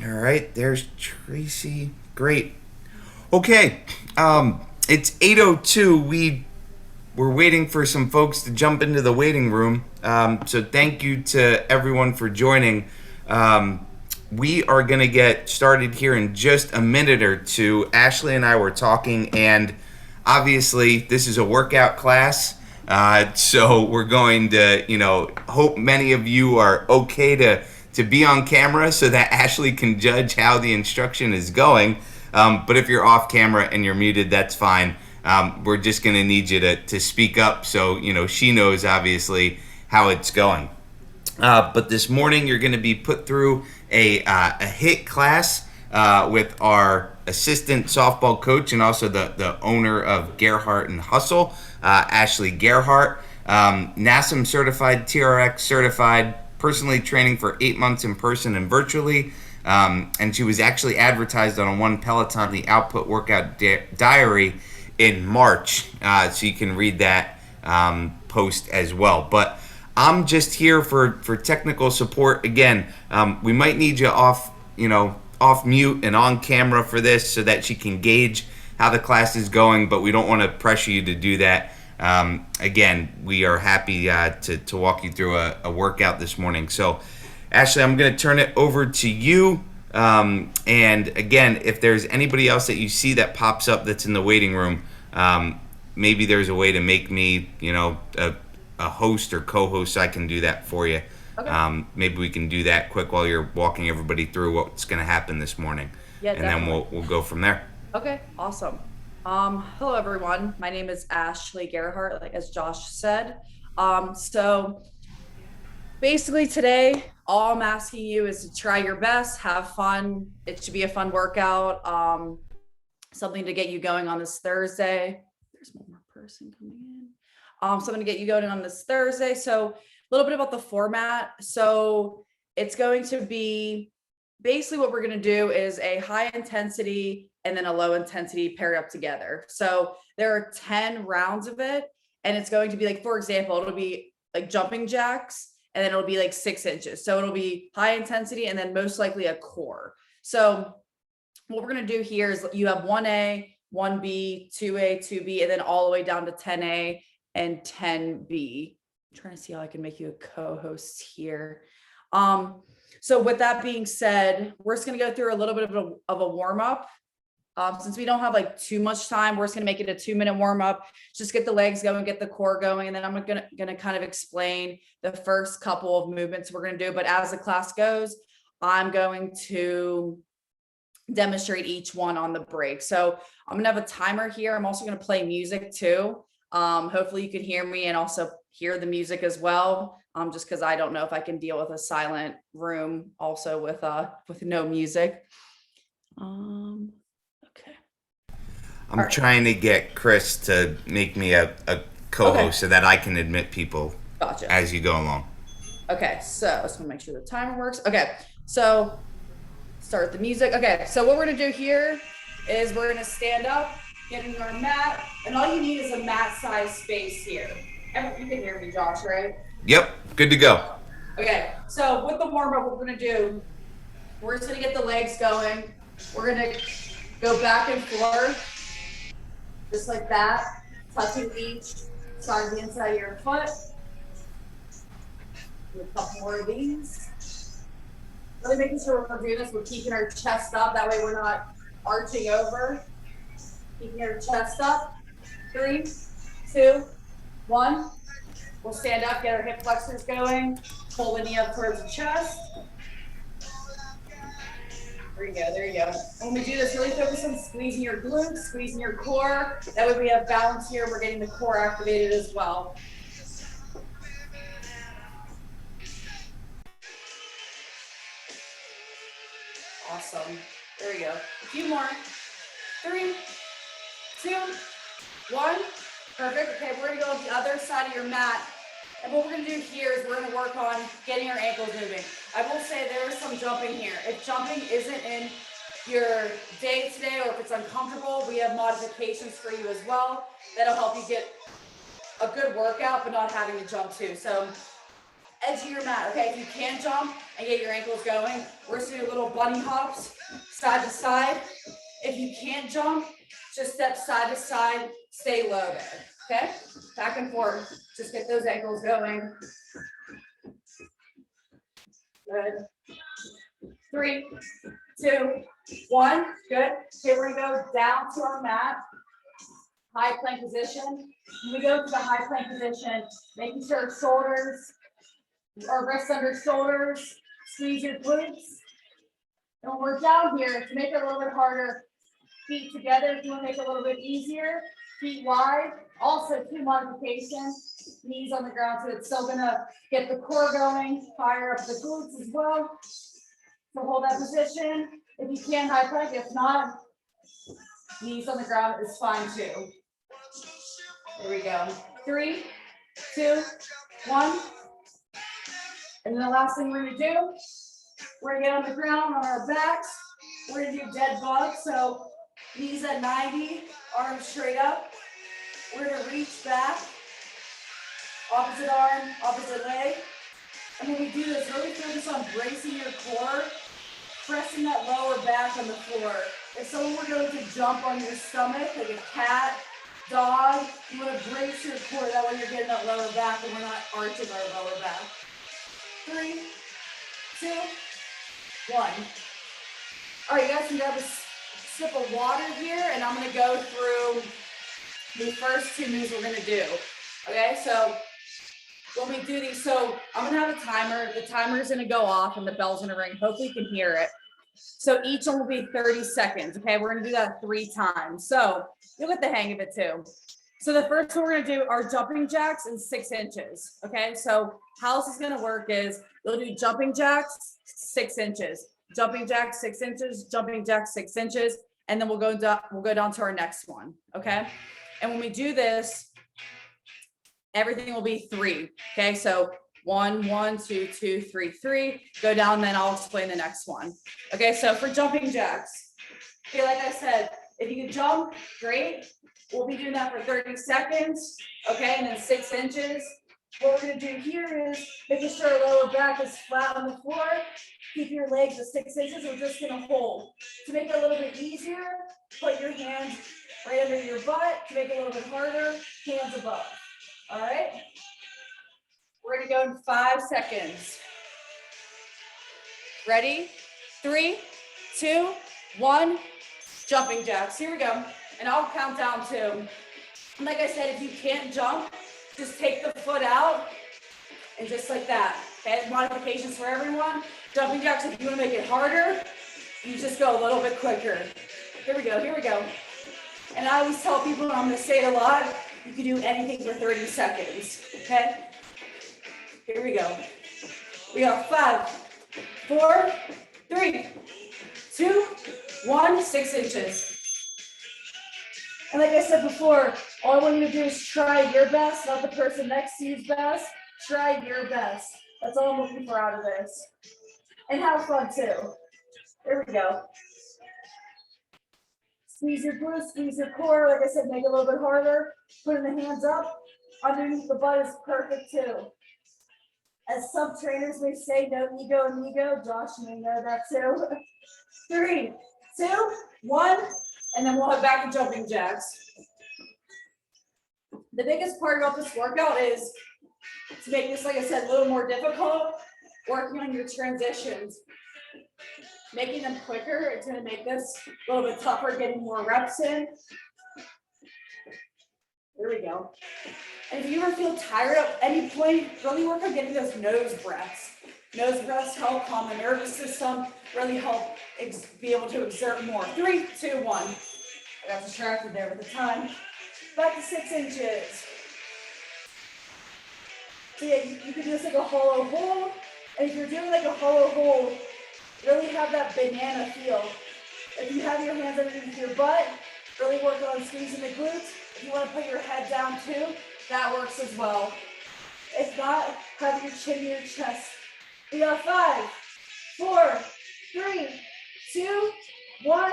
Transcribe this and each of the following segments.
All right, there's Tracy. Great. Okay, it's 8:02. We're waiting for some folks to jump into the waiting room. So thank you to everyone for joining. Um, we are going to get started here in just a minute or two. Ashley and I were talking, and obviously this is a workout class. So we're going to, hope many of you are okay to be on camera so that Ashley can judge how the instruction is going. But if you're off camera and you're muted, that's fine. We're just going to need you to speak up so she knows obviously how it's going. But this morning you're going to be put through a HIIT class with our assistant softball coach and also the owner of Gerhartnustle, Ashley Gerhart. NASM certified, TRX certified, personally training for 8 months in person and virtually. And she was actually advertised on a One Peloton, the Output Workout Diary in March. So you can read that post as well. But I'm just here for technical support. Again, we might need you off mute and on camera for this so that she can gauge how the class is going, but we don't want to pressure you to do that. Again, we are happy to walk you through a workout this morning. So, Ashley, I'm going to turn it over to you. And again, if there's anybody else that you see that pops up that's in the waiting room, maybe there's a way to make me, a host or co-host, so I can do that for you. Okay. Maybe we can do that quick while you're walking everybody through what's going to happen this morning, Yeah, and then definitely. we'll go from there. Okay, awesome. Hello everyone. My name is Ashley Gerhart, like as Josh said. So basically today, all I'm asking you is to try your best, have fun. It should be a fun workout. Something to get you going on this Thursday. There's one more person coming in. Something to get you going on this Thursday. So a little bit about the format. So it's going to be basically what we're going to do is a high intensity and then a low intensity paired up together. So there are 10 rounds of it. And it's going to be like, for example, it'll be like jumping jacks and then it'll be like 6 inches. So it'll be high intensity and then most likely a core. So what we're going to do here is you have 1A, 1B, 2A, 2B, and then all the way down to 10A and 10B. I'm trying to see how I can make you a co-host here. So with that being said, we're just going to go through a little bit of a warm-up. Since we don't have like too much time, we're just going to make it a 2-minute warm-up. Just get the legs going, get the core going, and then I'm going to kind of explain the first couple of movements we're going to do. But as the class goes, I'm going to demonstrate each one on the break. So I'm gonna have a timer here. I'm also gonna play music too. Hopefully you can hear me and also hear the music as well. Just because I don't know if I can deal with a silent room also with no music. Okay. All I'm right. trying to get Chris to make me a Okay. co-host so that I can admit people Gotcha. as you go along. Okay. So just want to make sure the timer works. Okay. So start the music. Okay, so what we're gonna do here is we're gonna stand up, get into our mat, and all you need is a mat size space here. You can hear me, Josh, right? Yep, good to go. Okay, so with the warm up, what we're gonna do, we're just gonna get the legs going. We're gonna go back and forth, just like that, touching each side of the inside of your foot. Do a couple more of these. Really making sure we're doing this, we're keeping our chest up. That way we're not arching over. Keeping your chest up. 3, 2, 1. We'll stand up, get our hip flexors going. Pull the knee up towards the chest. There you go, there you go. When we do this, really focus on squeezing your glutes, squeezing your core. That way we have balance here. We're getting the core activated as well. Awesome. There we go. A few more. 3, 2, 1. Perfect. Okay, we're gonna go on the other side of your mat. And what we're gonna do here is we're gonna work on getting our ankles moving. I will say there is some jumping here. If jumping isn't in your day today or if it's uncomfortable, we have modifications for you as well. That'll help you get a good workout, but not having to jump too. So edge of your mat, okay? If you can't jump and get your ankles going, we're just doing little bunny hops, side to side. If you can't jump, just step side to side, stay low there, okay? Back and forth, just get those ankles going. Good. 3, 2, 1, good. Okay, we're gonna go down to our mat, high plank position. When we go to the high plank position, making sure shoulders, or wrists under shoulders, squeeze your glutes. And when we're down here, to make it a little bit harder, feet together, if you want to make it a little bit easier, feet wide. Also, 2 modifications, knees on the ground, so it's still gonna get the core going, fire up the glutes as well. So hold that position. If you can, high plank. If not, knees on the ground is fine too. There we go. 3, 2, 1. And then the last thing we're gonna do, we're gonna get on the ground on our backs. We're gonna do dead bug. So knees at 90, arms straight up. We're gonna reach back, opposite arm, opposite leg. And when we do this, really focus on bracing your core, pressing that lower back on the floor. If someone were going to jump on your stomach, like a cat, dog, you want to brace your core. That way you're getting that lower back and we're not arching our lower back. 3, 2, 1. All right, you guys can grab a sip of water here, and I'm going to go through the first 2 moves we're going to do. Okay, so when we do these, so I'm going to have a timer. The timer is going to go off and the bell's going to ring. Hopefully you can hear it. So each one will be 30 seconds. Okay, we're going to do that 3 times. So you'll get the hang of it too. So the first one we're going to do are jumping jacks in 6 inches. Okay, so how this is going to work is you'll do jumping jacks 6 inches, jumping jacks 6 inches, jumping jacks 6 inches, and then we'll go down to our next one. Okay, and when we do this, everything will be 3. Okay, so 1, 1, 2, 2, 3, 3. Go down, then I'll explain the next one. Okay, so for jumping jacks, okay, like I said, if you can jump, great. We'll be doing that for 30 seconds. Okay, and then 6 inches. What we're gonna do here is making sure our lower back is flat on the floor. Keep your legs at 6 inches. We're just gonna hold. To make it a little bit easier, put your hands right under your butt. To make it a little bit harder, hands above. All right, we're gonna go in 5 seconds. Ready? 3, 2, 1, jumping jacks. Here we go. And I'll count down too. And like I said, if you can't jump, just take the foot out and just like that. Okay, modifications for everyone. Jumping jacks, if you wanna make it harder, you just go a little bit quicker. Here we go, here we go. And I always tell people, and I'm gonna say it a lot, you can do anything for 30 seconds, okay? Here we go. We got 5, 4, 3, 2, 1, 6 inches. And like I said before, all I want you to do is try your best, not the person next to you's best. Try your best. That's all I'm looking for out of this. And have fun too. There we go. Squeeze your glutes, squeeze your core. Like I said, make it a little bit harder. Putting the hands up underneath the butt is perfect too. As some trainers may say, no ego amigo. Josh, you may know that too. 3, 2, 1, and then we'll head back to jumping jacks. The biggest part about this workout is to make this, like I said, a little more difficult, working on your transitions. Making them quicker, it's gonna make this a little bit tougher, getting more reps in. There we go. And if you ever feel tired at any point, really work on getting those nose breaths. Nose breaths help calm the nervous system, really help be able to exert more. 3, 2, 1. I got distracted there with the time. Back to 6 inches. So yeah, you can do this like a hollow hold. And if you're doing like a hollow hold, really have that banana feel. If you have your hands underneath your butt, really work on squeezing the glutes. If you want to put your head down too, that works as well. If not, have your chin to your chest. We got 5, 4, 3, 2, 1.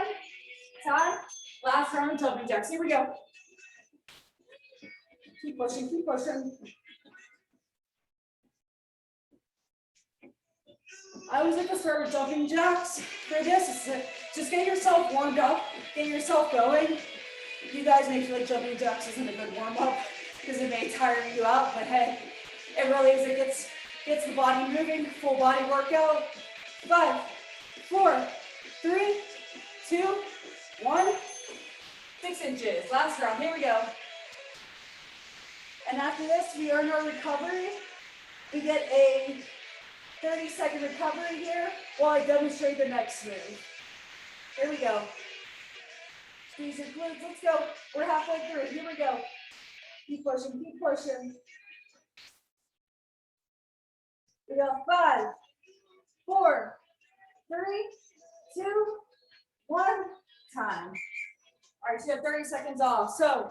Time. Last round of jumping jacks. Here we go. Keep pushing, keep pushing. I always like to start with jumping jacks for this. Just get yourself warmed up, get yourself going. You guys may feel like jumping jacks isn't a good warm up because it may tire you out, but hey, it really is. It gets the body moving, full body workout. 5, 4, 3, 2, 1. 6 inches. Last round. Here we go. And after this, we earn our recovery. We get a 30-second recovery here while I demonstrate the next move. Here we go. Squeeze your glutes. Let's go. We're halfway through. Here we go. Keep pushing. Keep pushing. We got 5, 4, 3, 2, 1. Time. All right, so you have 30 seconds off. So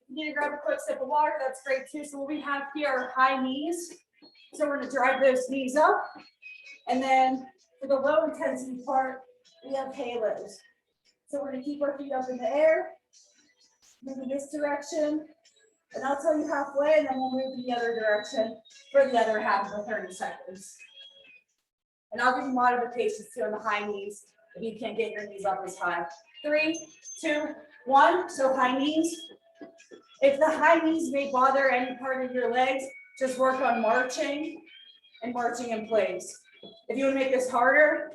you need to grab a quick sip of water. That's great too. So what we have here are high knees. So we're going to drive those knees up. And then for the low intensity part, we have halos. So we're going to keep our feet up in the air, move in this direction. And I'll tell you halfway, and then we'll move in the other direction for the other half of the 30 seconds. And I'll give you modifications too on the high knees if you can't get your knees up as high. 3, 2, 1. So high knees. If the high knees may bother any part of your legs, just work on marching and marching in place. If you want to make this harder,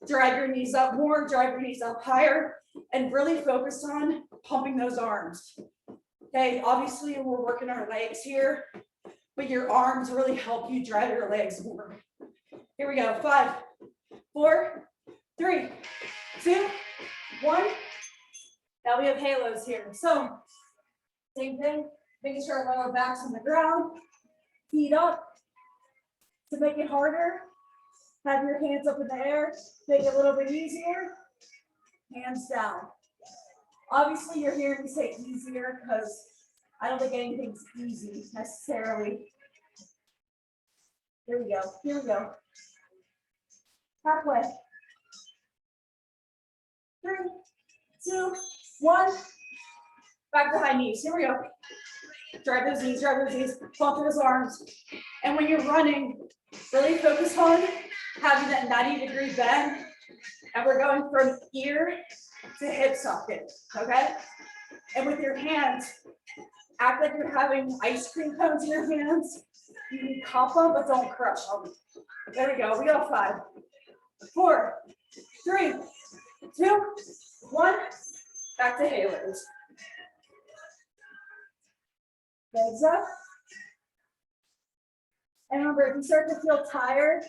drive your knees up more, drive your knees up higher, and really focus on pumping those arms. Okay, obviously we're working our legs here, but your arms really help you drive your legs more. Here we go. 5, 4, 3, 2, 1. Now we have halos here. So same thing, making sure our lower back's on the ground, feet up. To make it harder, have your hands up in the air, make it a little bit easier, hands down. Obviously you're hearing me say easier because I don't think anything's easy necessarily. Here we go, here we go. Halfway. 3, 2, 1. Back to high knees. Here we go. Drive those knees, bump those arms. And when you're running, really focus on having that 90-degree bend. And we're going from ear to hip socket, okay? And with your hands, act like you're having ice cream cones in your hands. You can cup them, but don't crush them. There we go. We got 5, 4, 3, 2, 1. Back to halos. Legs up. And remember, if you start to feel tired,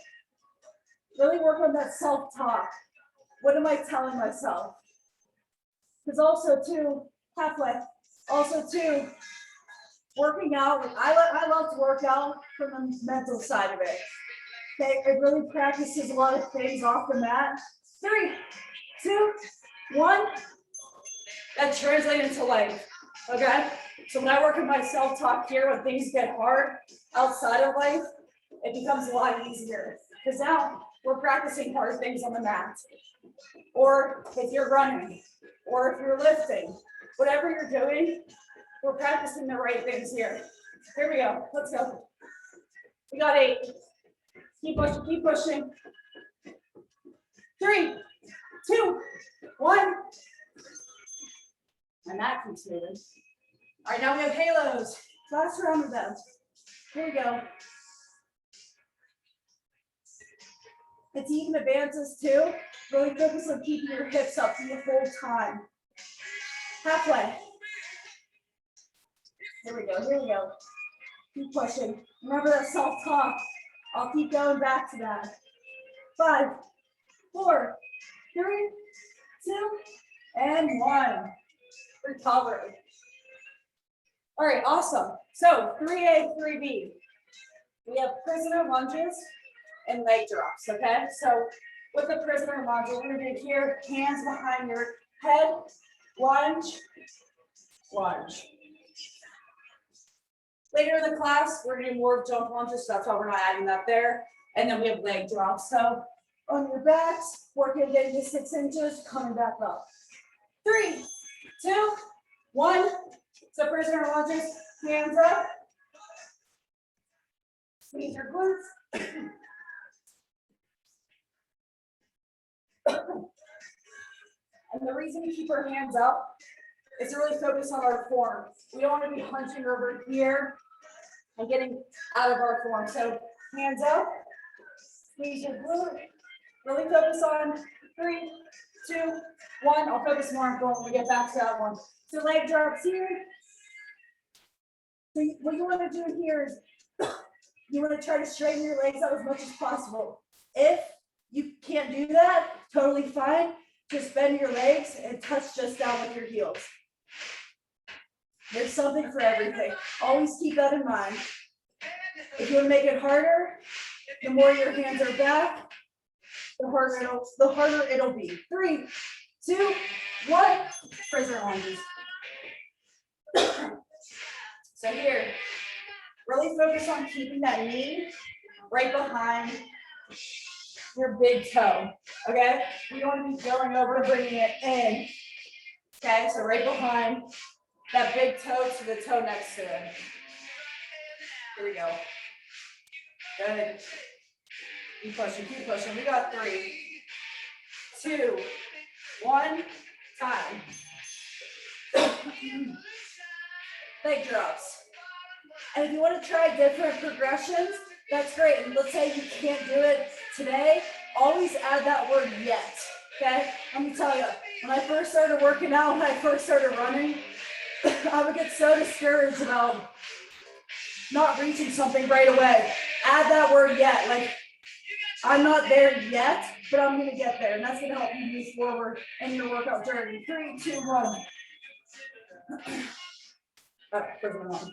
really work on that self-talk. What am I telling myself? Because also too, halfway, also too, working out, I love to work out from the mental side of it. Okay, it really practices a lot of things off the mat. 3, 2, 1. That translates into life, okay? So when I work on my self-talk here, when things get hard outside of life, it becomes a lot easier. Because now we're practicing hard things on the mat. Or if you're running, or if you're lifting, whatever you're doing, we're practicing the right things here. Here we go, let's go. We got 8. Keep pushing, keep pushing. 3, 2, 1. And that keeps moving. All right, now we have halos. Last round of them. Here we go. Fatigue and advances too. Really focus on keeping your hips up the whole time. Halfway. Here we go, here we go. Keep pushing. Remember that self-talk. I'll keep going back to that. 5, 4, 3, 2, and 1. Recovery. All right, awesome. So 3A, 3B. We have prisoner lunges and leg drops, okay? So with the prisoner lunge, we're gonna do here, hands behind your head, lunge, lunge. Later in the class, we're gonna do more jump lunges, so that's why we're not adding that there. And then we have leg drops. So on your backs, working getting to 6 inches, coming back up. 3, 2, 1. So prisoner lunges, hands up. Squeeze your glutes. And the reason we keep our hands up is to really focus on our form. We don't want to be hunching over here and getting out of our form. So hands up, squeeze your glute. Really focus on 3, 2, 1. I'll focus more on going when we get back to that one. So leg drops here. So what you want to do here is you want to try to straighten your legs out as much as possible. If you can't do that, totally fine. Just bend your legs and touch just down with your heels. There's something for everything. Always keep that in mind. If you want to make it harder, the more your hands are back, the harder it'll be. 3, 2, 1. Prisoner lunges. So here, really focus on keeping that knee right behind your big toe. Okay? You don't want to be going over, bringing it in. Okay? So right behind that big toe to the toe next to it. Here we go. Good. Keep pushing, keep pushing. We got 3, 2, 1. Time. Leg drops. And if you want to try different progressions, that's great. And let's say you can't do it today, always add that word yet. Okay? Let me tell you, when I first started working out, when I first started running, I would get so discouraged about not reaching something right away. Add that word yet. Like, I'm not there yet, but I'm going to get there. And that's going to help you move forward in your workout journey. 3, 2, 1. Prisoner lunge.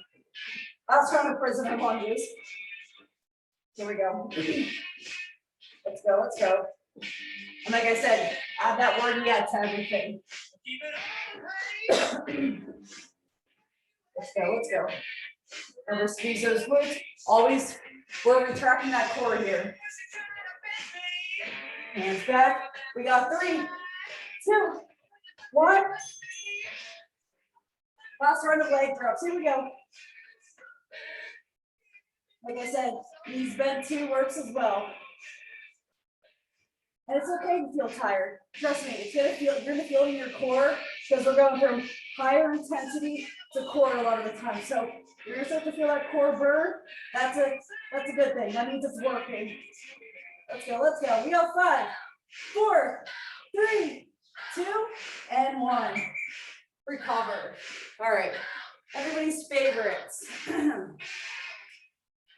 I was trying to prisoner lunges. Here we go. Let's go, let's go. And like I said, add that word yet to everything. Let's go, let's go. Remember, squeeze those glutes. Always, we're retracting that core here. Hands back. We got 3, 2, 1. Last round of leg drops. Here we go. Like I said, knees bent too works as well. And it's okay to feel tired. Trust me, you're gonna feel it in your core because we're going from higher intensity to core a lot of the time. So you're gonna start to feel that core burn. That's a good thing. That means it's working. Let's go, let's go. We got 5, 4, 3, 2, and 1. Recover. All right. Everybody's favorites.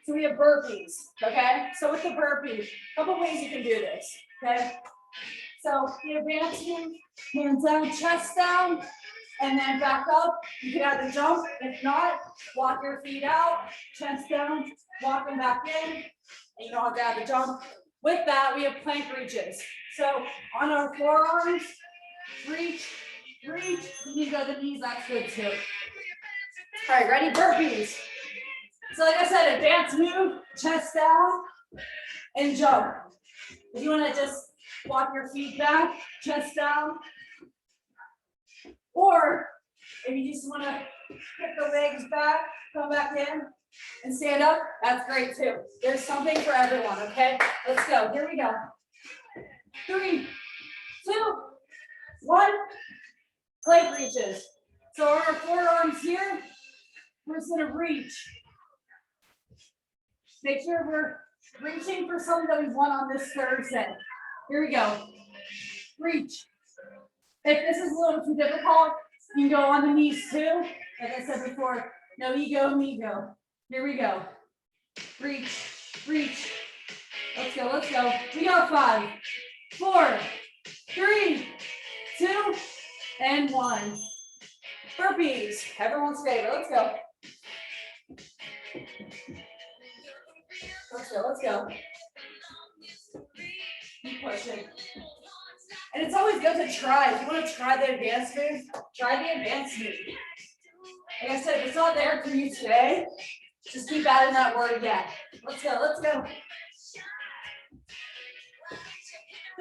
So we have burpees, okay? So with the burpees, a couple ways you can do this, okay? So the advanced move, hands down, chest down, and then back up. You can add the jump. If not, walk your feet out, chest down, walk them back in, and you don't have to add the jump. With that, we have plank reaches. So on our forearms, reach, reach. You go to the knees, that's good too. All right, ready? Burpees. So like I said, advanced move, chest down, and jump. If you want to just walk your feet back, chest down, or if you just want to kick the legs back, come back in, and stand up, that's great too. There's something for everyone, okay? Let's go. Here we go. 3, 2, 1. Plank reaches. So our forearms here, we're just going to reach. Make sure we're reaching for something that we want on this Thursday. Here we go. Reach. If this is a little too difficult, you can go on the knees too. Like I said before, no ego, me go. Here we go. Reach, reach. Let's go, let's go. We got 5, 4, 3, 2, and 1. Burpees, everyone's favorite. Let's go. Let's go, let's go. Keep pushing. And it's always good to try. If you want to try the advanced move, try the advanced move. Like I said, if it's not there for you today, just keep adding that word again. Let's go, let's go.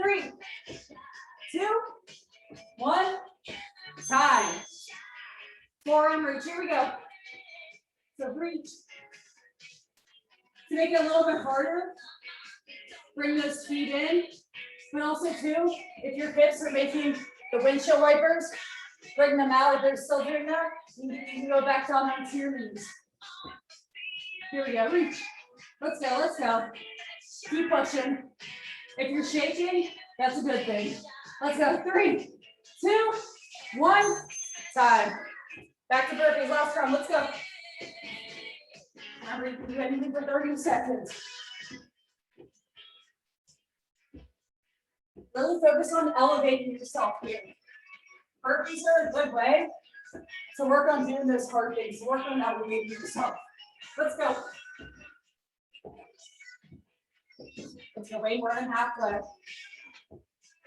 3, 2, 1. Time. Forearm reach. Here we go. So reach. To make it a little bit harder, bring those feet in But also too, if your hips are making the windshield wipers, bring them out. If they're still doing that, you can go back down onto your knees. Here we go, reach. Let's go, let's go. Keep pushing. If you're shaking, that's a good thing. Let's go, 3, 2, 1, time. Back to burpees, last round, let's go. Remember, you can do anything for 30 seconds. Really focus on elevating yourself here. Burpees are a good way to work on doing those hard things. Work on elevating yourself. Let's go. Let's go, Wayne, we're in halfway.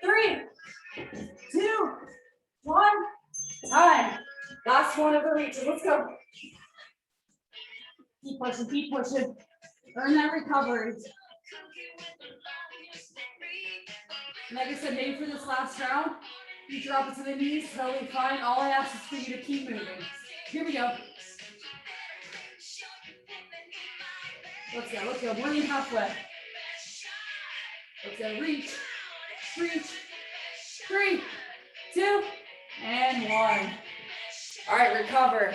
3, 2, 1, time. Last one of the reaches, let's go. Keep pushing, keep pushing. Earn that recovery. Like I said, maybe for this last round, you drop it to the knees, totally fine. All I ask is for you to keep moving. Here we go. Let's go, more than halfway. Let's go, reach, 3, 2, and 1. All right, recover.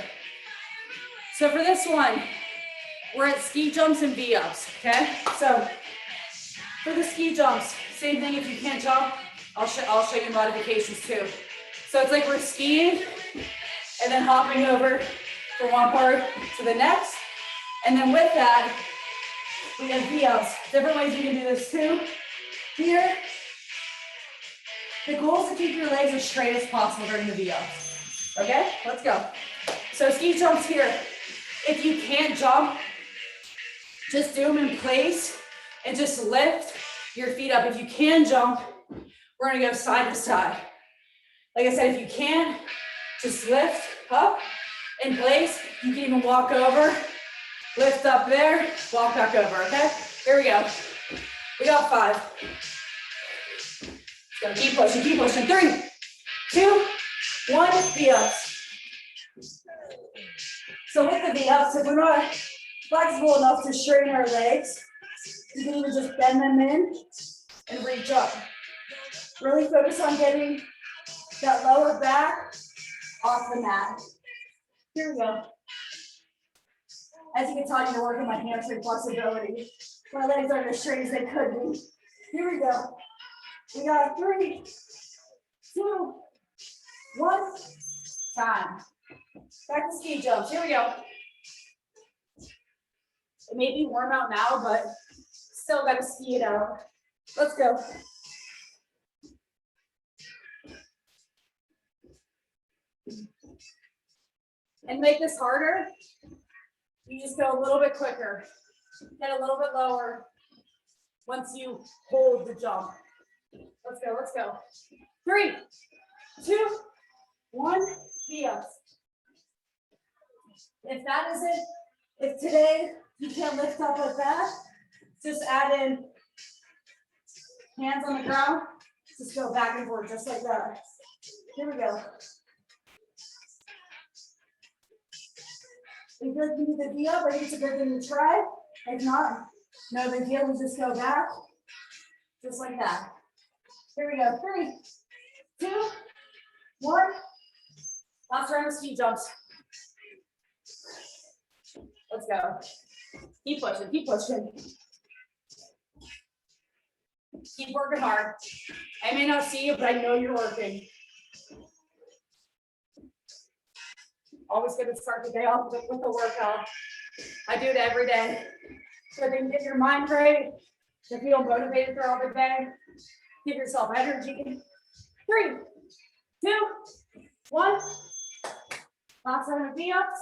So for this one, we're at ski jumps and V-ups, okay? So for the ski jumps, same thing. If you can't jump, I'll show you modifications too. So it's like we're skiing and then hopping over from one part to the next. And then with that, we have V-ups. Different ways you can do this too. Here, the goal is to keep your legs as straight as possible during the V-ups. Okay, let's go. So ski jumps here. If you can't jump, just do them in place and just lift your feet up. If you can jump, we're gonna go side to side. Like I said, if you can't, just lift up in place. You can even walk over, lift up there, walk back over, okay? Here we go. We got 5. Let's go, keep pushing. 3, 2, 1, V-ups. So with the V-ups, if we're not flexible enough to straighten our legs, you can even just bend them in and reach up. Really focus on getting that lower back off the mat. Here we go. As you can tell, you're working my hamstring flexibility. My legs aren't as straight as they could be. Here we go. We got 3, 2, 1, time. Back to ski jumps. Here we go. It may be warm out now, but still got to ski it out. Let's go. And make this harder. You just go a little bit quicker. Get a little bit lower once you hold the jump. Let's go, let's go. 3, 2, 1, V-ups. If today you can't lift up like that, just add in hands on the ground. Just go back and forth, just like that. Here we go. If you need the V-up, I think it's a good thing to try. If not, no big deal, we just go back, just like that. Here we go, 3, 2, 1. Last round of ski jumps. Let's go. Keep pushing, keep pushing. Keep working hard. I may not see you, but I know you're working. Always good to start the day off with a workout. I do it every day. So they can get your mind right, to feel motivated throughout the day. Give yourself energy. 3, 2, 1. Last round of V-ups,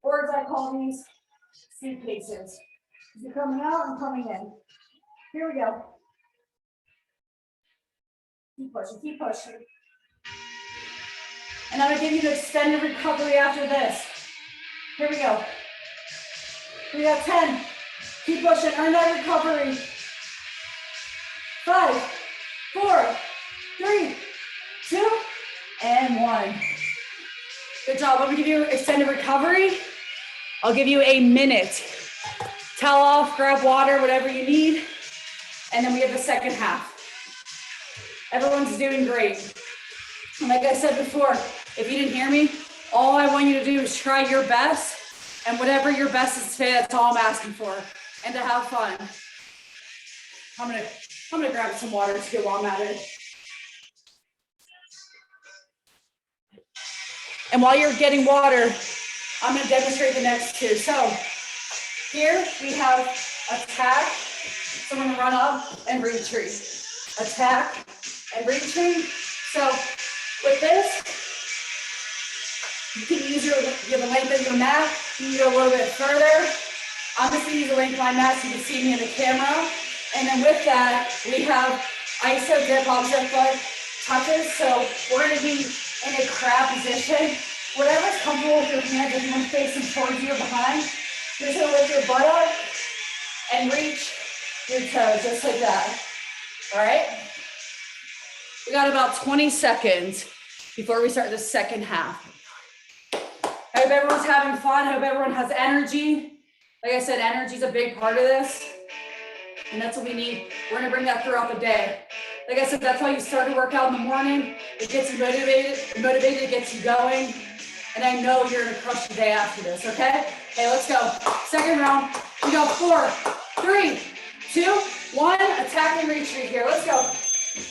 or as I call these, suitcases. You're coming out and coming in. Here we go. Keep pushing, keep pushing. And I'm gonna give you the extended recovery after this. Here we go. We got 10. Keep pushing, earn that recovery. 5, 4, 3, 2, and 1. Good job. I'm gonna give you extended recovery. I'll give you a minute. Towel off, grab water, whatever you need. And then we have the second half. Everyone's doing great. And like I said before, if you didn't hear me, all I want you to do is try your best, and whatever your best is today, that's all I'm asking for, and to have fun. I'm gonna grab some water to get while I'm at it. And while you're getting water, I'm gonna demonstrate the next two. So here we have attack. So we're gonna run up and retreat. Attack and retreat. So with this, you can use the length of your mat. You can go a little bit further. I'm just gonna use the length of my mat so you can see me in the camera. And then with that, we have iso dip, opposite foot touches. So we're gonna be in a crab position. Whatever's comfortable with your hands, if you want to face them towards you or behind, you're just gonna lift your butt up and reach your toes, just like that. All right? We got about 20 seconds before we start the second half. I hope everyone's having fun. I hope everyone has energy. Like I said, energy is a big part of this. And that's what we need. We're gonna bring that throughout the day. Like I said, that's why you start to work out in the morning. It gets you motivated, it gets you going. And I know you're gonna crush the day after this, okay? Okay, let's go. Second round, we go 4, 3, 2, 1, attack and retreat here, let's go.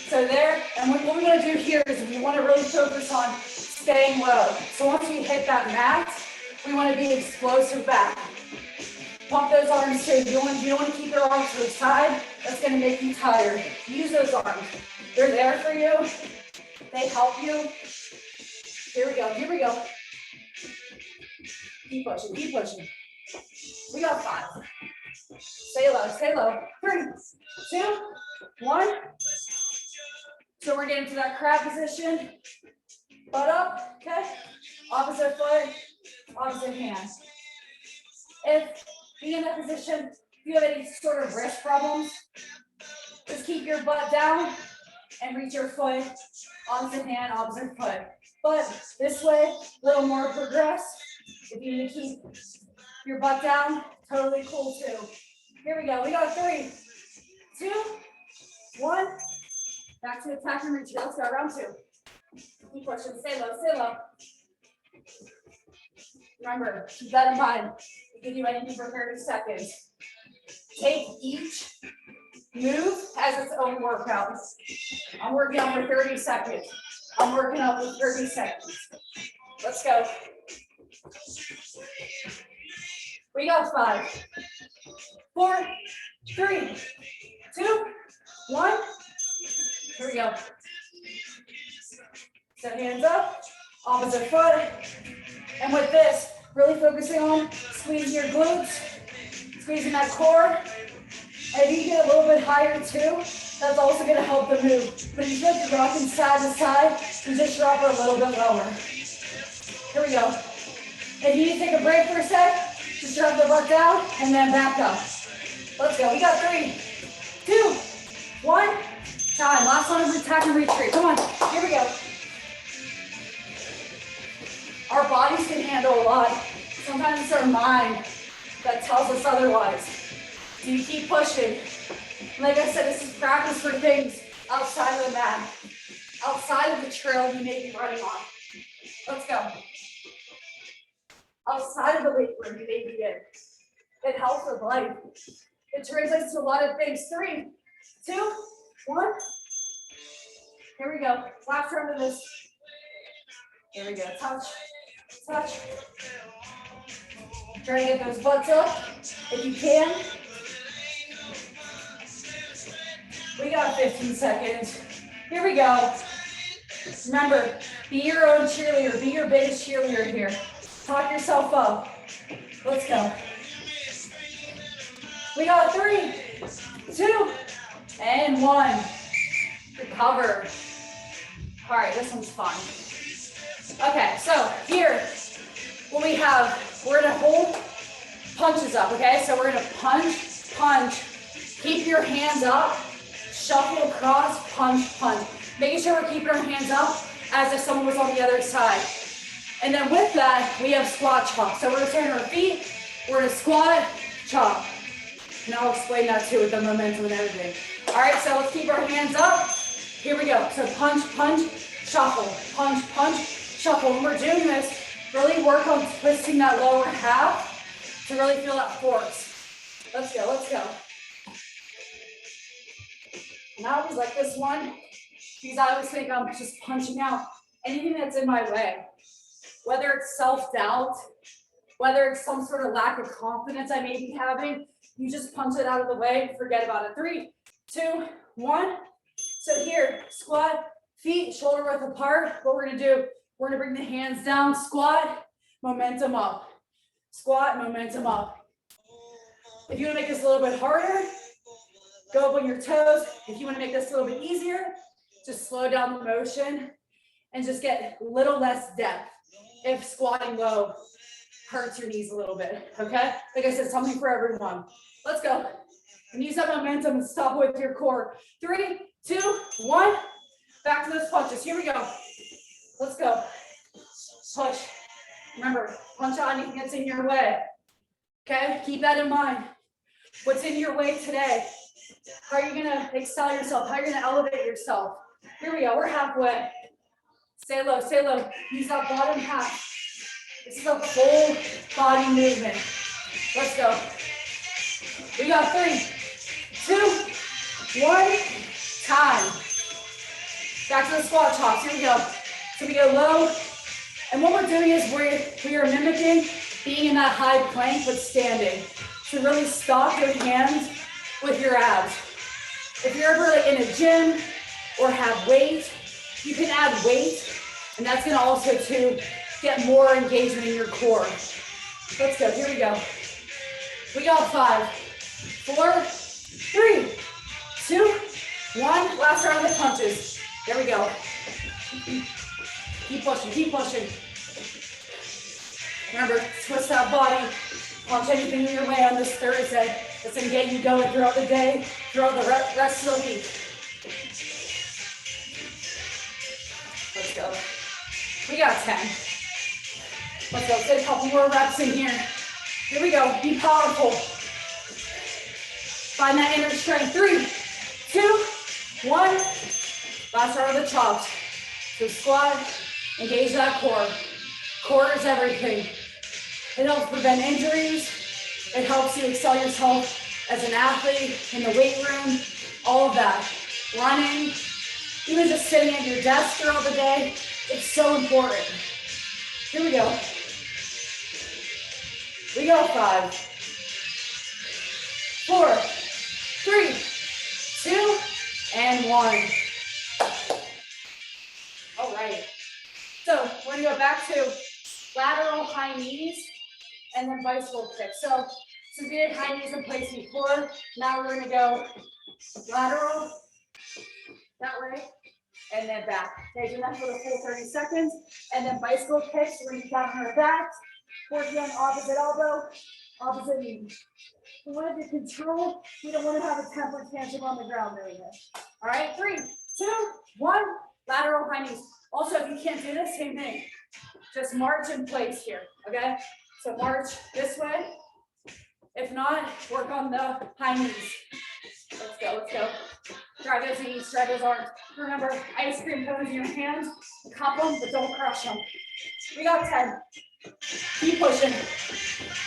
So there, and what we wanna do here is we wanna really focus on staying low. So once we hit that mat, we wanna be explosive back. Pump those arms too. You don't want to keep your arms to the side. That's going to make you tired. Use those arms. They're there for you. They help you. Here we go. Here we go. Keep pushing. Keep pushing. We got 5. Stay low. Stay low. 3, 2, 1. So we're getting to that crab position. Butt up. Okay. Opposite foot. Opposite hand. If being in that position, if you have any sort of wrist problems, just keep your butt down and reach your foot, opposite hand, opposite foot. But this way, a little more progress. If you need to keep your butt down, totally cool too. Here we go. We got 3, 2, 1. Back to attack and retreat. Let's go, round 2. Keep pushing. Stay low. Stay low. Remember, keep that in mind. We can do anything for 30 seconds. Take each move as its own workout. I'm working out for 30 seconds. I'm working out for 30 seconds. Let's go. We got 5, 4, 3, 2, 1. Here we go. So hands up, opposite foot. And with this, really focusing on squeezing your glutes, squeezing that core. And if you get a little bit higher too, that's also gonna help the move. But if you feel like you're rocking side to side, you just drop it a little bit lower. Here we go. If you need to take a break for a sec, just drop the butt down and then back up. Let's go. We got 3, 2, 1. Time. Last one is attack and retreat. Come on. Here we go. Our bodies can handle a lot. Sometimes it's our mind that tells us otherwise. So you keep pushing. Like I said, this is practice for things outside of the mat, outside of the trail you may be running on. Let's go. Outside of the weight room you may be in. It helps with life. It translates to a lot of things. 3, 2, 1. Here we go. Last round of this. Here we go. Touch. Touch. Try to get those butts up if you can. We got 15 seconds. Here we go. Remember, be your own cheerleader. Be your biggest cheerleader here. Talk yourself up. Let's go. We got 3, 2, and 1. Recover. All right, this one's fun. Okay, so here, what we have, we're gonna hold punches up, okay? So we're gonna punch, punch, keep your hands up, shuffle across, punch, punch. Making sure we're keeping our hands up as if someone was on the other side. And then with that, we have squat chop. So we're gonna stand on our feet, we're gonna squat, chop. And I'll explain that too with the momentum and everything. All right, so let's keep our hands up. Here we go. So punch, punch, shuffle, punch, punch, shuffle. When we're doing this, really work on twisting that lower half to really feel that force. Let's go, let's go. And I always like this one because I always think I'm just punching out anything that's in my way. Whether it's self-doubt, whether it's some sort of lack of confidence I may be having, you just punch it out of the way, forget about it. 3, 2, 1. So here, squat, feet shoulder width apart. What we're gonna do, we're gonna bring the hands down, squat, momentum up. Squat, momentum up. If you wanna make this a little bit harder, go up on your toes. If you wanna make this a little bit easier, just slow down the motion and just get a little less depth if squatting low hurts your knees a little bit, okay? Like I said, something for everyone. Let's go. And use that momentum and stop with your core. 3, 2, 1. Back to those punches. Here we go. Let's go. Push. Remember, punch out anything that's in your way. Okay? Keep that in mind. What's in your way today? How are you going to excel yourself? How are you going to elevate yourself? Here we go. We're halfway. Stay low. Stay low. Use that bottom half. This is a full body movement. Let's go. We got 3, 2, 1. Time. Back to the squat chops. Here we go. So we go low. And what we're doing is we are mimicking being in that high plank but standing. So really stop your hands with your abs. If you're ever in a gym or have weight, you can add weight. And that's going to also to get more engagement in your core. Let's go. Here we go. We got 5, 4, 3, 2, 1. Last round of the punches. There we go. Keep pushing. Keep pushing. Remember, twist that body. Punch anything in your way on this Thursday. It's going to get you going throughout the day, throughout the rest of the week. Let's go. We got 10. Let's go. Get a couple more reps in here. Here we go. Be powerful. Find that inner strength. 3, 2, 1. Last round of the chops. So squat, engage that core. Core is everything. It helps prevent injuries. It helps you excel yourself as an athlete, in the weight room, all of that. Running, even just sitting at your desk throughout the day. It's so important. Here we go. We go 5, 4, 3, 2, and 1. All right. So we're gonna go back to lateral high knees and then bicycle kick. So since we did high knees in place before, now we're gonna go lateral that way and then back. Okay, do that for the full 30 seconds. And then bicycle kicks, we're gonna be down on our backs, working on opposite elbow, opposite knee. We want to control, we don't want to have a temper tantrum on the ground doing this. All right, 3, 2, 1, lateral high knees. Also, if you can't do this, same thing. Just march in place here, okay? So march this way. If not, work on the high knees. Let's go, let's go. Drive those knees, drive those arms. Remember, ice cream cones in your hands, cup them, but don't crush them. We got 10. Keep pushing.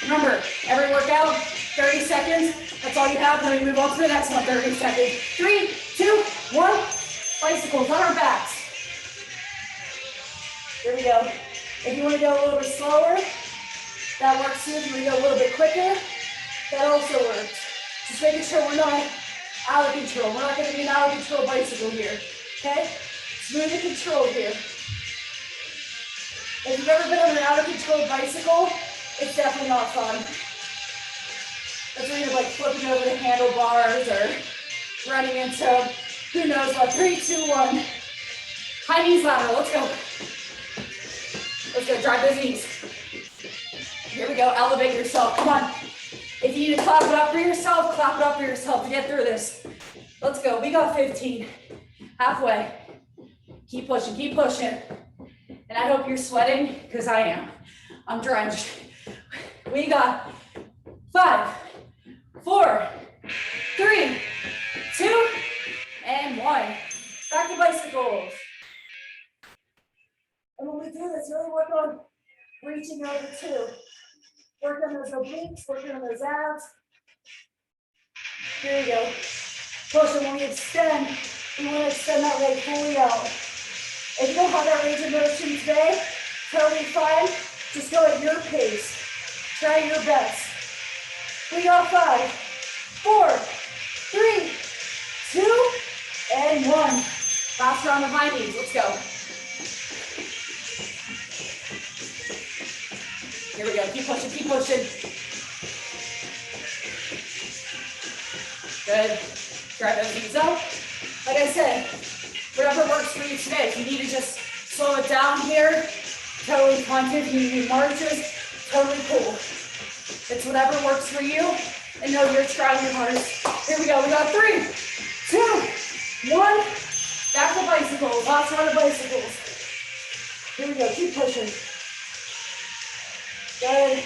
Remember, every workout, 30 seconds. That's all you have. Then we move on to the next one, 30 seconds. 3, 2, 1. Bicycles on our backs. Here we go. If you want to go a little bit slower, that works too. If you want to go a little bit quicker, that also works. Just making sure we're not out of control. We're not going to be an out of control bicycle here. Okay? Smooth and controlled here. If you've ever been on an out of control bicycle, it's definitely not fun. That's where you're like flipping over the handlebars or running into who knows what. 3, 2, 1. High knees lateral. Let's go. Let's go. Drive those knees. Here we go. Elevate yourself. Come on. If you need to clap it up for yourself, clap it up for yourself to get through this. Let's go. We got 15. Halfway. Keep pushing. Keep pushing. And I hope you're sweating because I am. I'm drenched. We got 5, 4, 3, 2, and 1. Back to bicycles. And when we do this, really work on reaching over too. Work on those obliques, work on those abs. Here we go. Push, and when we extend, we want to extend that leg fully out. If you don't have that range of motion today, totally fine. Just go at your pace. Try your best. We got 5, 4, 3, 2, and 1. Last round of high knees. Let's go. Here we go. Keep pushing, keep pushing. Good. Drive those knees up. Like I said, whatever works for you today. If you need to just slow it down here, totally fine. If you need to do marches, totally cool. It's whatever works for you. And know you're trying your hardest. Here we go. We got 3, 2, 1. Back to bicycles. Last round of bicycles. Here we go. Keep pushing. Good.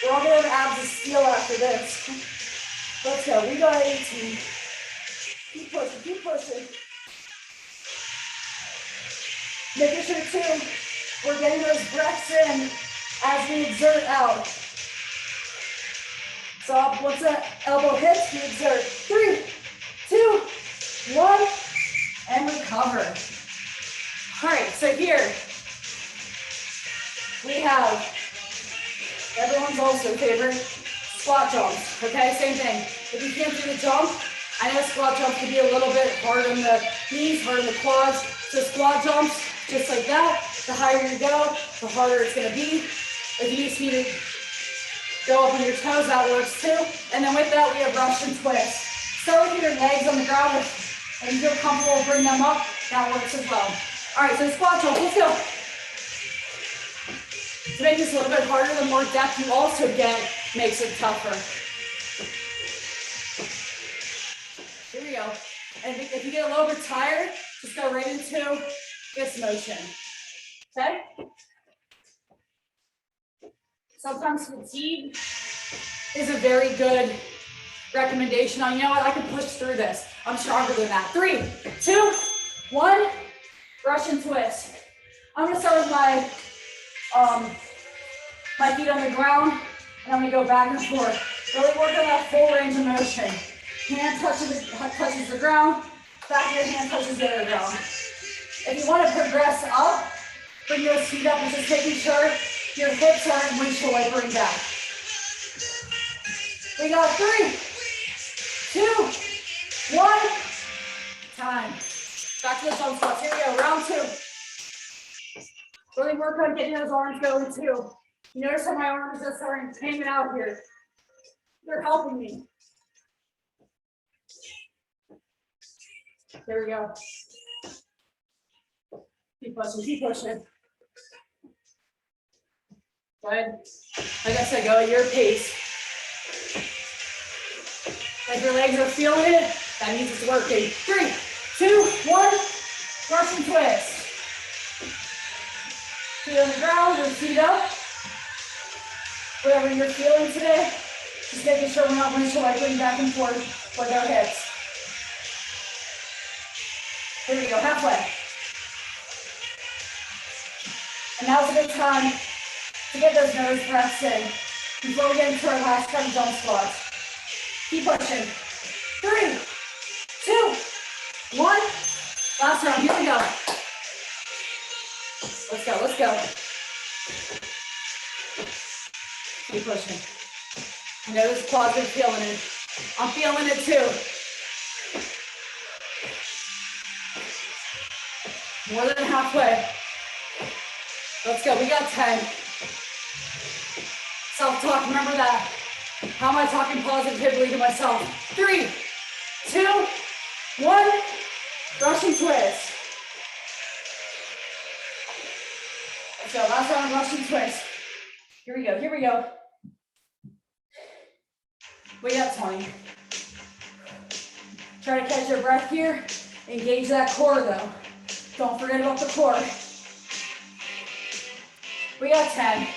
We're all going to have abs of steel after this. Let's go. We got 18. Keep pushing. Keep pushing. Making sure, too, we're getting those breaths in as we exert out. So once that elbow hits, we exert. 3, 2, 1, and recover. All right, so here we have everyone's also favorite squat jumps. Okay, same thing. If you can't do the jump, I know squat jumps can be a little bit hard on the knees, hard on the quads. So squat jumps, just like that. The higher you go, the harder it's gonna be. If you just need to go up on your toes, that works too. And then with that, we have Russian twist. Start with your legs on the ground, and you feel comfortable bring them up, that works as well. All right, so squat jump, let's go. To make this a little bit harder, the more depth you also get, makes it tougher. Here we go. And if you get a little bit tired, just go right into this motion. Okay? Sometimes fatigue is a very good recommendation on, you know what, I can push through this. I'm stronger than that. 3, 2, 1, Russian twist. I'm gonna start with my feet on the ground, and I'm gonna go back and forth. Really work on that full range of motion. Hand touches the ground, back of your hand touches the other ground. If you wanna progress up, bring those feet up and just making sure your hips aren't windshield wipering back. We got 3, 2, 1, time. Back to the jump squats. Here we go, round 2. Really work on getting those arms going too. You notice how my arms just starting hanging out here. They're helping me. There we go. Keep pushing, keep pushing. Good. Like I said, go at your pace. If your legs are feeling it, that means it's working. 3, 2, 1, Russian twist. Feet on the ground, your feet up. Whatever you're feeling today, just making sure we're not windshield wiping back and forth with our hips. Here we go, halfway. And now's a good time to get those nose breaths in before we get into our last 10 jump squats. Keep pushing. 3, 2, 1. Last round, here we go. Let's go, let's go. Keep pushing. I know this quads are feeling it. I'm feeling it too. More than halfway. Let's go, we got 10. Self-talk, remember that. How am I talking positively to myself? 3, 2, 1, Russian twist. Let's go, last round, Russian twist. Here we go, here we go. We got 20. Try to catch your breath here. Engage that core though. Don't forget about the core. We got 10.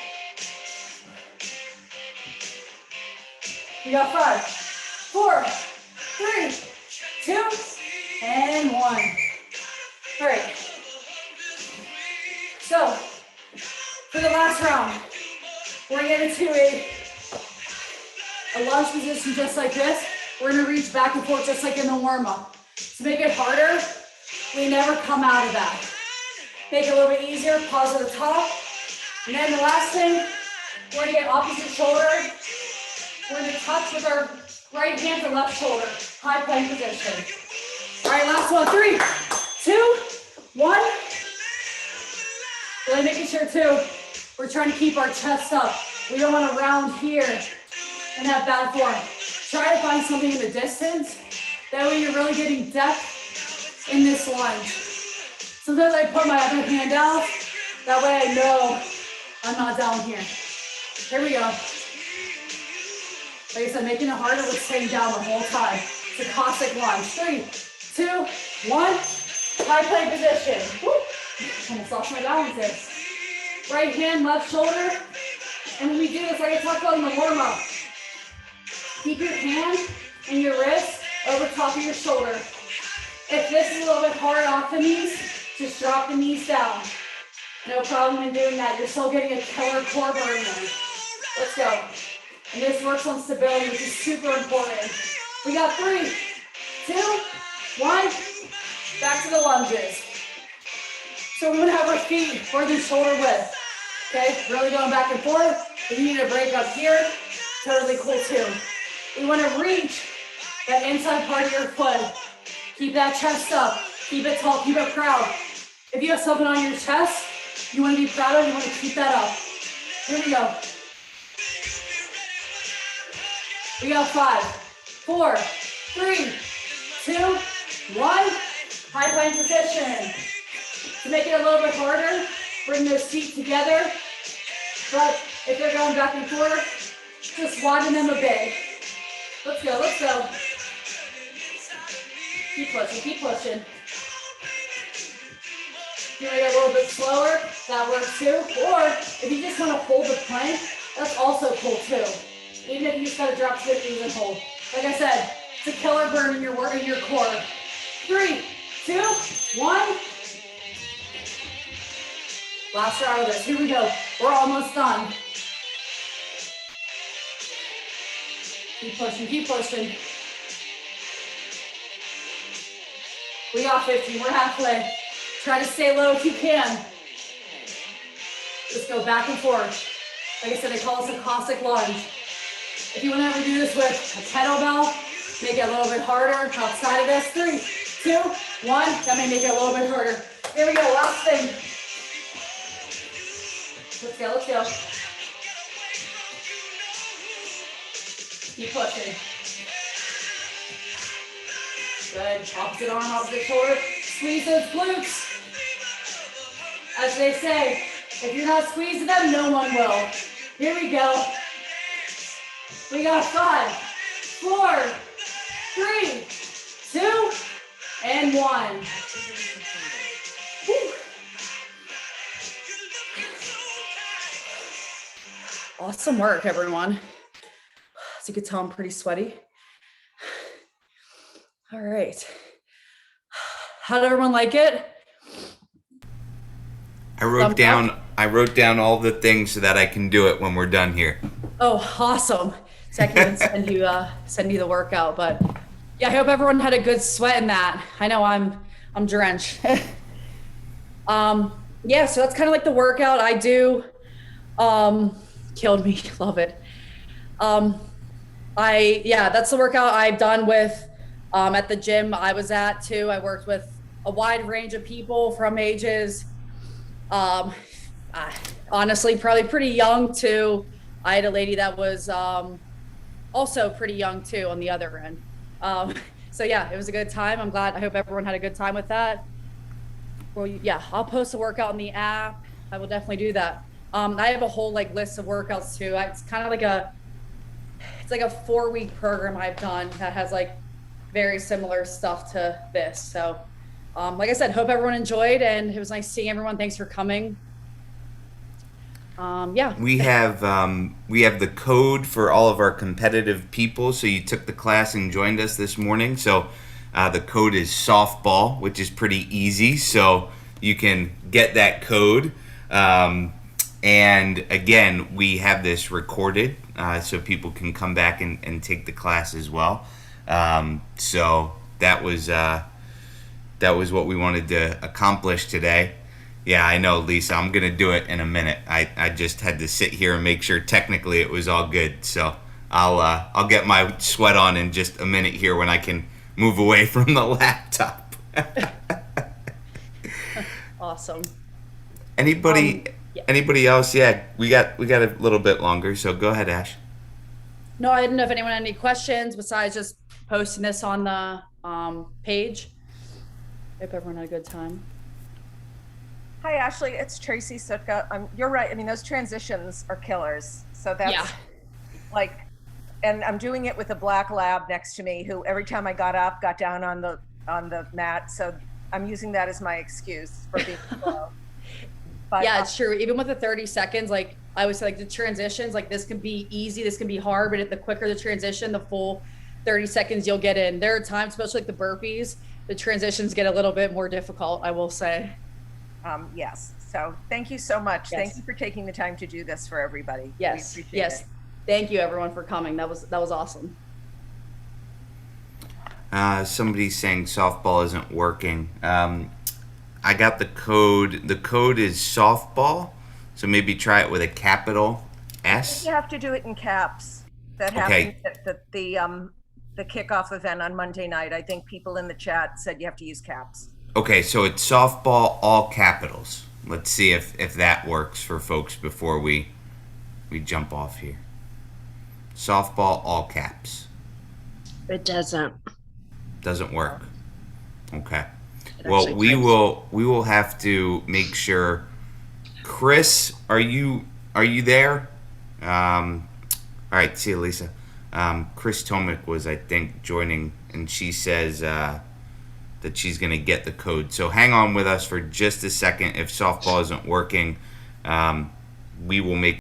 We got 5, 4, 3, 2, and 1. All right. So for the last round, we're gonna get into a lunge position just like this. We're gonna reach back and forth just like in the warm-up. To make it harder, we never come out of that. Make it a little bit easier, pause at the top. And then the last thing, we're gonna get opposite shoulder. We're gonna touch with our right hand to left shoulder, high plank position. All right, last one, 3, 2, 1. Really making sure too, we're trying to keep our chest up. We don't want to round here and have bad form. Try to find something in the distance. That way you're really getting depth in this lunge. Sometimes I put my other hand out. That way I know I'm not down here. Here we go. Like I said, making it harder with staying down the whole time. It's a Cossack lunge. 3, 2, 1. High plank position. Woo. Almost lost my balance there. Right hand, left shoulder. And when we do this, like I talked about in the warm-up, keep your hand and your wrist over top of your shoulder. If this is a little bit hard off the knees, just drop the knees down. No problem in doing that. You're still getting a killer core burn there. Let's go. And this works on stability, which is super important. We got 3, 2, 1. Back to the lunges. So we want to have our feet more than shoulder width. Okay, really going back and forth. If you need a break up here, totally cool too. We want to reach that inside part of your foot. Keep that chest up. Keep it tall, keep it proud. If you have something on your chest you want to be proud of, you want to keep that up. Here we go. We got 5, 4, 3, 2, 1. High plank position. To make it a little bit harder, bring those feet together. But if they're going back and forth, just widen them a bit. Let's go, let's go. Keep pushing, keep pushing. If you want to get a little bit slower, that works too. Or if you just want to hold the plank, that's also cool too. Even if you just got to drop to the knees and hold. Like I said, it's a killer burn in your core. 3, 2, 1. Last round of this. Here we go. We're almost done. Keep pushing, keep pushing. We got 15. We're halfway. Try to stay low if you can. Just go back and forth. Like I said, they call this a Cossack lunge. If you want to ever do this with a kettlebell, make it a little bit harder outside of this. 3, 2, 1. That may make it a little bit harder. Here we go. Last thing. Let's go, let's go. Keep pushing. Good. Opposite arm, opposite shoulder. Squeeze those glutes. As they say, if you're not squeezing them, no one will. Here we go. We got 5, 4, 3, 2, and 1. Woo. Awesome work, everyone. As you can tell, I'm pretty sweaty. All right. How did everyone like it? I wrote down all the things so that I can do it when we're done here. Oh, awesome. So I can even send you the workout. But yeah, I hope everyone had a good sweat in that. I know I'm drenched. Yeah, so that's kind of like the workout I do. Killed me. Love it. That's the workout I've done with at the gym I was at too. I worked with a wide range of people from ages honestly probably pretty young too. I had a lady that was also pretty young too on the other end. So yeah, it was a good time. I hope everyone had a good time with that. Well, yeah, I'll post a workout in the app. I will definitely do that. I have a whole list of workouts too. It's kind of like a 4-week program I've done that has very similar stuff to this. So, like I said, hope everyone enjoyed, and it was nice seeing everyone. Thanks for coming. Yeah. We have the code for all of our competitive people. So you took the class and joined us this morning. So The code is softball, which is pretty easy, so you can get that code. And again, we have this recorded, so people can come back and take the class as well. So that was what we wanted to accomplish today. Yeah, I know, Lisa. I'm gonna do it in a minute. I just had to sit here and make sure technically it was all good. So I'll get my sweat on in just a minute here when I can move away from the laptop. Awesome. Anybody Yeah. anybody else? Yeah, we got a little bit longer. So go ahead, Ash. No, I didn't know if anyone had any questions besides just posting this on the page. Hope everyone had a good time. Hi, Ashley. It's Tracy Sutka. You're right. I mean, those transitions are killers. So that's Yeah. like, and I'm doing it with a black lab next to me who every time I got up, got down on the mat. So I'm using that as my excuse for being slow. But Yeah, it's true. Even with the 30 seconds, like I always say, like the transitions, like this can be easy, this can be hard, but the quicker the transition, the full 30 seconds you'll get in. There are times, especially like the burpees, the transitions get a little bit more difficult, I will say. yes. So thank you so much. Yes. Thank you for taking the time to do this for everybody. Yes. We appreciate Yes. it. Thank you everyone for coming. That was awesome. Somebody's saying softball isn't working. I got the code. The code is softball. So maybe try it with a capital S. You have to do it in caps. That Okay. happened at the kickoff event on Monday night. I think people in the chat said you have to use caps. Okay, so it's softball, all capitals. Let's see if that works for folks before we jump off here. Softball, all caps. It doesn't. Doesn't work. Okay. It Well, actually we types. will have to make sure. Chris, are you there? All right. See you, Lisa. Chris Tomic was, I think, joining, and she says that she's going to get the code. So hang on with us for just a second. If softball isn't working, we will make